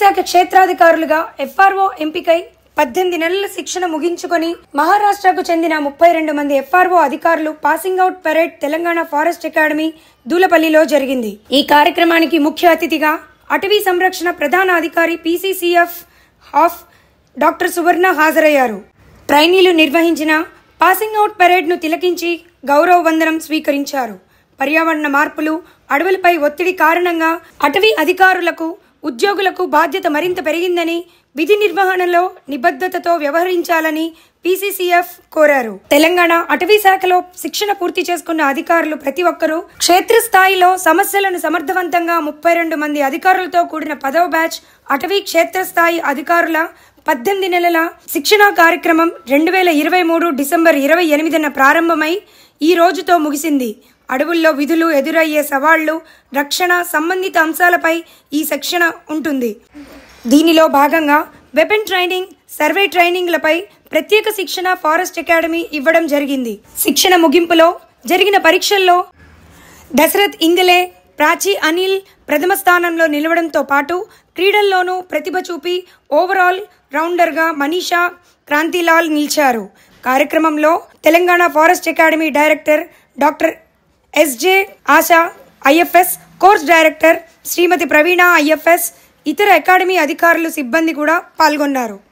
శాఖ క్షేత్రాధికారులుగా ఎఫ్ఆర్ఓ ఎంపికై 18 నెలల శిక్షణ ముగించుకొని మహారాష్ట్రకు చెందిన 32 మంది ఎఫ్ఆర్ఓ అధికారులు passing out parade Telangana forest academy దూలపల్లిలో జరిగింది. ఈ కార్యక్రమానికి ముఖ్య అతిథిగా అటవీ సంరక్షణ ప్రధాన అధికారి పీసీసీఎఫ్ ఆఫ్ డాక్టర్ సువర్ణ హాజరయ్యారు. ట్రైనీలు నిర్వహించిన పాసింగ్ అవుట్ పరేడ్ ను తిలకించి గౌరవ వందనం స్వీకరించారు. పర్యావరణ మార్పులు, అడవులపై ఒత్తిడి కారణంగా అటవీ అధికారులకు, ఉద్యోగులకు బాధ్యత మరింత పెరిగిందని, విధి నిర్వహణలో నిబద్ధతతో వ్యవహరించాలని పీసీసీఎఫ్ కోరారు. తెలంగాణ అటవీ శాఖలో శిక్షణ పూర్తి చేసుకున్న అధికారులు ప్రతి ఒక్కరూ క్షేత్రస్థాయిలో సమస్యలను సమర్థవంతంగా 32 మంది అధికారులతో కూడిన 10వ బ్యాచ్ అటవీ క్షేత్రస్థాయి అధికారుల 18 నెలల శిక్షణా కార్యక్రమం 2023 డిసెంబర్ 28న ప్రారంభమై ఈ రోజుతో ముగిసింది. అడవుల్లో విధులు, ఎదురయ్యే సవాళ్లు, రక్షణ సంబంధిత అంశాలపై ఈ శిక్షణ ఉంటుంది. దీనిలో భాగంగా వెపన్ ట్రైనింగ్, సర్వే ట్రైనింగ్లపై ప్రత్యేక శిక్షణ ఫారెస్ట్ అకాడమీ ఇవ్వడం జరిగింది. శిక్షణ ముగింపులో జరిగిన పరీక్షల్లో దశరథ్ ఇంగలే, ప్రాచి అనిల్ ప్రథమ స్థానంలో నిలవడంతో పాటు క్రీడల్లోనూ ప్రతిభ చూపి ఓవరాల్ రౌండర్గా మనీషా క్రాంతిలాల్ నిలిచారు. కార్యక్రమంలో Telangana forest academy director doctor S J Asha IFS, course director Shrimati Praveena IFS, ఇతర అకాడమీ అధికారులు, సిబ్బంది కూడా పాల్గొన్నారు.